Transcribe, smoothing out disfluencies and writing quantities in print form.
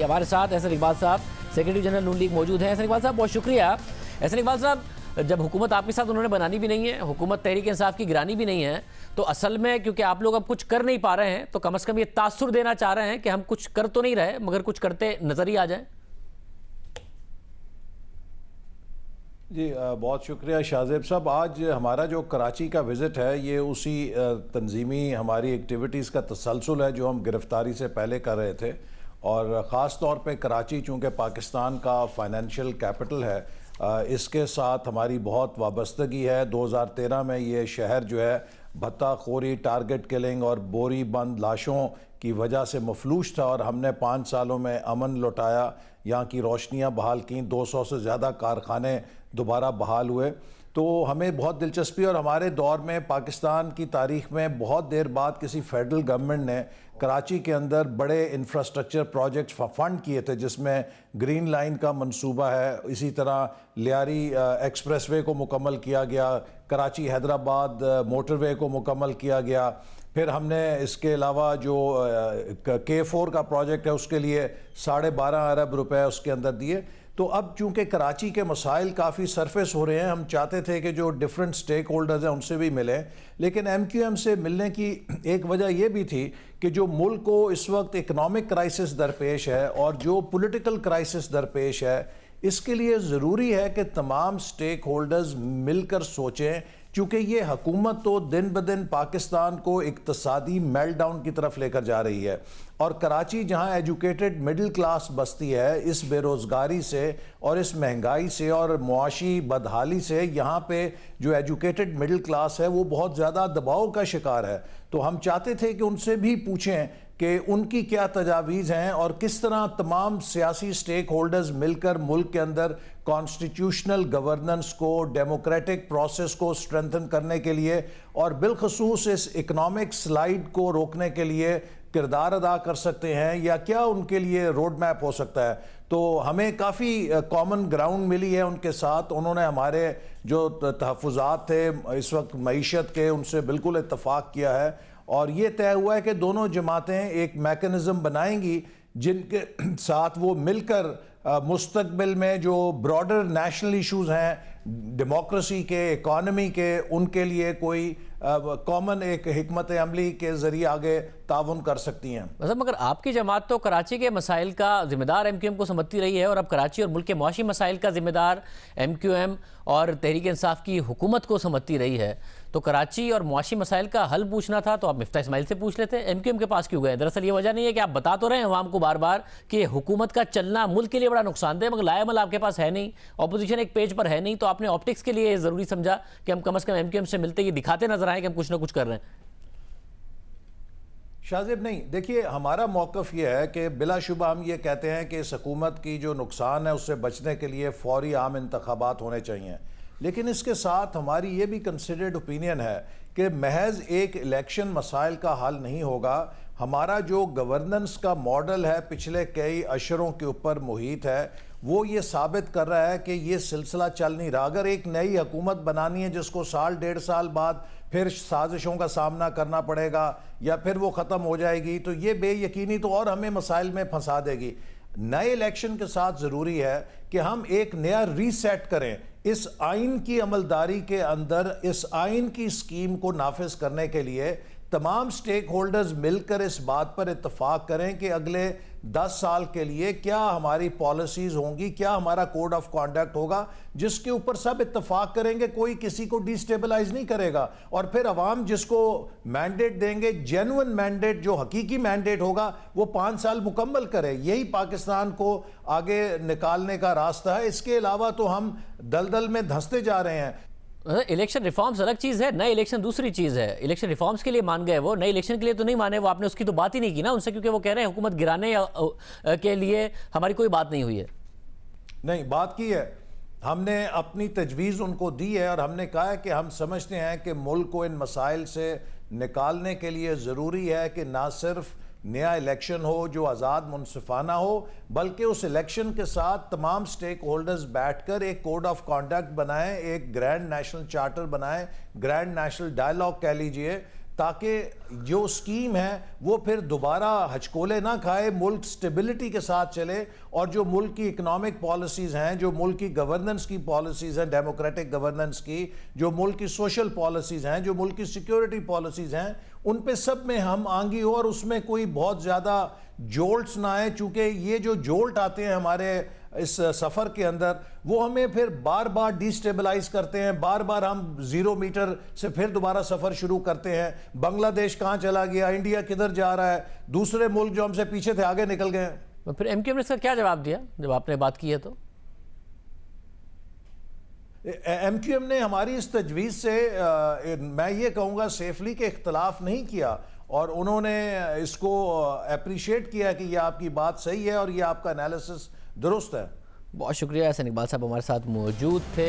ہمارے ساتھ احسن اقبال صاحب سیکرٹری جنرل نون لیگ موجود ہیں. احسن اقبال صاحب بہت شکریہ. احسن اقبال صاحب, جب حکومت آپ کے ساتھ انہوں نے بنانی بھی نہیں ہے, حکومت تحریک انصاف کی گرانی بھی نہیں ہے, تو اصل میں کیونکہ آپ لوگ اب کچھ کر نہیں پا رہے ہیں تو کم از کم یہ تاثر دینا چاہ رہے ہیں کہ ہم کچھ کر تو نہیں رہے مگر کچھ کرتے نظر ہی آ جائیں. جی بہت شکریہ شاہزیب صاحب. آج ہمارا جو کراچی کا وزٹ ہے یہ اسی تنظیمی ہماری ایکٹیویٹیز کا تسلسل ہے جو ہم گرفتاری سے پہلے کر رہے تھے, اور خاص طور پہ کراچی چونکہ پاکستان کا فائنینشیل کیپٹل ہے, اس کے ساتھ ہماری بہت وابستگی ہے. 2013 میں یہ شہر جو ہے بھتہ خوری, ٹارگٹ کلنگ اور بوری بند لاشوں کی وجہ سے مفلوج تھا, اور ہم نے 5 سالوں میں امن لوٹایا, یہاں کی روشنیاں بحال کیں, 200 سے زیادہ کارخانے دوبارہ بحال ہوئے. تو ہمیں بہت دلچسپی, اور ہمارے دور میں پاکستان کی تاریخ میں بہت دیر بعد کسی فیڈرل گورنمنٹ نے کراچی کے اندر بڑے انفراسٹرکچر پروجیکٹس فنڈ کیے تھے, جس میں گرین لائن کا منصوبہ ہے, اسی طرح لیاری ایکسپریس وے کو مکمل کیا گیا, کراچی حیدرآباد موٹر وے کو مکمل کیا گیا. پھر ہم نے اس کے علاوہ جو K4 کا پروجیکٹ ہے اس کے لیے 12.5 ارب روپے اس کے اندر دیے. تو اب چونکہ کراچی کے مسائل کافی سرفیس ہو رہے ہیں, ہم چاہتے تھے کہ جو ڈیفرنٹ سٹیک ہولڈرز ہیں ان سے بھی ملیں, لیکن MQM سے ملنے کی ایک وجہ یہ بھی تھی کہ جو ملک کو اس وقت اکنامک کرائسس درپیش ہے اور جو پولیٹیکل کرائسس درپیش ہے, اس کے لیے ضروری ہے کہ تمام سٹیک ہولڈرز مل کر سوچیں, چونکہ یہ حکومت تو دن بدن پاکستان کو اقتصادی میلٹ ڈاؤن کی طرف لے کر جا رہی ہے, اور کراچی جہاں ایجوکیٹڈ مڈل کلاس بستی ہے, اس بے روزگاری سے اور اس مہنگائی سے اور معاشی بدحالی سے یہاں پہ جو ایجوکیٹڈ مڈل کلاس ہے وہ بہت زیادہ دباؤ کا شکار ہے. تو ہم چاہتے تھے کہ ان سے بھی پوچھیں کہ ان کی کیا تجاویز ہیں اور کس طرح تمام سیاسی سٹیک ہولڈرز مل کر ملک کے اندر کانسٹیٹیوشنل گورننس کو, ڈیموکریٹک پروسیس کو سٹرینتھن کرنے کے لیے اور بالخصوص اس اکنامک سلائیڈ کو روکنے کے لیے کردار ادا کر سکتے ہیں, یا کیا ان کے لیے روڈ میپ ہو سکتا ہے. تو ہمیں کافی کامن گراؤنڈ ملی ہے ان کے ساتھ. انہوں نے ہمارے جو تحفظات تھے اس وقت معیشت کے, ان سے بالکل اتفاق کیا ہے, اور یہ طے ہوا ہے کہ دونوں جماعتیں ایک میکنزم بنائیں گی جن کے ساتھ وہ مل کر مستقبل میں جو براڈر نیشنل ایشوز ہیں ڈیموکریسی کے, اکانومی کے, ان کے لیے کوئی کامن ایک حکمت عملی کے ذریعے آگے تعاون کر سکتی ہیں. مگر آپ کی جماعت تو کراچی کے مسائل کا ذمہ دار MQM کو سمجھتی رہی ہے, اور اب کراچی اور ملک کے معاشی مسائل کا ذمہ دار MQM اور تحریک انصاف کی حکومت کو سمجھتی رہی ہے. تو کراچی اور معاشی مسائل کا حل پوچھنا تھا تو آپ مفتاح اسماعیل سے پوچھ لیتے, MQM کے پاس کیوں گئے؟ دراصل یہ وجہ نہیں ہے کہ آپ بتا تو رہے ہیں عوام کو بار بار کہ حکومت کا چلنا ملک کے لیے بڑا نقصان دہ, مگر لائے عمل آپ کے پاس ہے نہیں, اپوزیشن ایک پیج پر ہے نہیں, تو آپ نے آپٹکس کے لیے ضروری سمجھا کہ ہم کم از کم MQM سے ملتے یہ دکھاتے نظر آئیں کہ ہم کچھ نہ کچھ کر رہے ہیں. شاہزیب نہیں, دیکھیے ہمارا موقف یہ ہے کہ بلا شبہ ہم یہ کہتے ہیں کہ اس حکومت کی جو نقصان ہے اس سے بچنے کے لیے فوری عام انتخابات ہونے چاہیے, لیکن اس کے ساتھ ہماری یہ بھی کنسیڈرڈ اوپینین ہے کہ محض ایک الیکشن مسائل کا حل نہیں ہوگا. ہمارا جو گورننس کا ماڈل ہے پچھلے کئی اشروں کے اوپر محیط ہے, وہ یہ ثابت کر رہا ہے کہ یہ سلسلہ چل نہیں رہا. اگر ایک نئی حکومت بنانی ہے جس کو 1.5 سال بعد پھر سازشوں کا سامنا کرنا پڑے گا یا پھر وہ ختم ہو جائے گی, تو یہ بے یقینی تو اور ہمیں مسائل میں پھنسا دے گی. نئے الیکشن کے ساتھ ضروری ہے کہ ہم ایک نیا ری سیٹ کریں اس آئین کی عملداری کے اندر. اس آئین کی اسکیم کو نافذ کرنے کے لیے تمام سٹیک ہولڈرز مل کر اس بات پر اتفاق کریں کہ اگلے 10 سال کے لیے کیا ہماری پالیسیز ہوں گی, کیا ہمارا کوڈ آف کانڈکٹ ہوگا, جس کے اوپر سب اتفاق کریں گے, کوئی کسی کو ڈی سٹیبلائز نہیں کرے گا, اور پھر عوام جس کو مینڈیٹ دیں گے, جینوئن مینڈیٹ جو حقیقی مینڈیٹ ہوگا, وہ 5 سال مکمل کرے. یہی پاکستان کو آگے نکالنے کا راستہ ہے. اس کے علاوہ تو ہم دلدل میں دھنستے جا رہے ہیں. الیکشن ریفارمز الگ چیز ہے, نئے الیکشن دوسری چیز ہے. الیکشن ریفارمز کے لیے مان گئے, وہ نئے الیکشن کے لیے تو نہیں مانے. وہ آپ نے اس کی تو بات ہی نہیں کی نا ان سے, کیونکہ وہ کہہ رہے ہیں حکومت گرانے کے لیے ہماری کوئی بات نہیں ہوئی ہے. نہیں, بات کی ہے, ہم نے اپنی تجویز ان کو دی ہے, اور ہم نے کہا ہے کہ ہم سمجھتے ہیں کہ ملک کو ان مسائل سے نکالنے کے لیے ضروری ہے کہ نہ صرف نیا الیکشن ہو جو آزاد منصفانہ ہو, بلکہ اس الیکشن کے ساتھ تمام سٹیک ہولڈرز بیٹھ کر ایک کوڈ آف کانڈکٹ بنائیں, ایک گرینڈ نیشنل چارٹر بنائیں, گرینڈ نیشنل ڈائیلاگ کہہ لیجئے, تاکہ جو سکیم ہے وہ پھر دوبارہ ہچکولے نہ کھائے, ملک سٹیبلٹی کے ساتھ چلے, اور جو ملک کی اکنامک پالیسیز ہیں, جو ملک کی گورننس کی پالیسیز ہیں, ڈیموکریٹک گورننس کی, جو ملک کی سوشل پالیسیز ہیں, جو ملک کی سیکیورٹی پالیسیز ہیں, ان پہ سب میں ہم آنگی ہو, اور اس میں کوئی بہت زیادہ جولٹس نہ آئے, چونکہ یہ جو جولٹ آتے ہیں ہمارے اس سفر کے اندر وہ ہمیں پھر بار بار ڈی سٹیبلائز کرتے ہیں, بار بار ہم 0 میٹر سے پھر دوبارہ سفر شروع کرتے ہیں. بنگلہ دیش کہاں چلا گیا, انڈیا کدھر جا رہا ہے, دوسرے ملک جو ہم سے پیچھے تھے آگے نکل گئے ہیں. پھر ایم کیو ایم نے اس کا کیا جواب دیا جب آپ نے بات کی ہے؟ تو ایم کیو ایم نے ہماری اس تجویز سے میں یہ کہوں گا سیفلی کے اختلاف نہیں کیا, اور انہوں نے اس کو اپریشیٹ کیا کہ یہ آپ کی بات صحیح ہے اور یہ آپ کا انالیسس درست ہے. بہت شکریہ. احسن اقبال صاحب ہمارے ساتھ موجود تھے.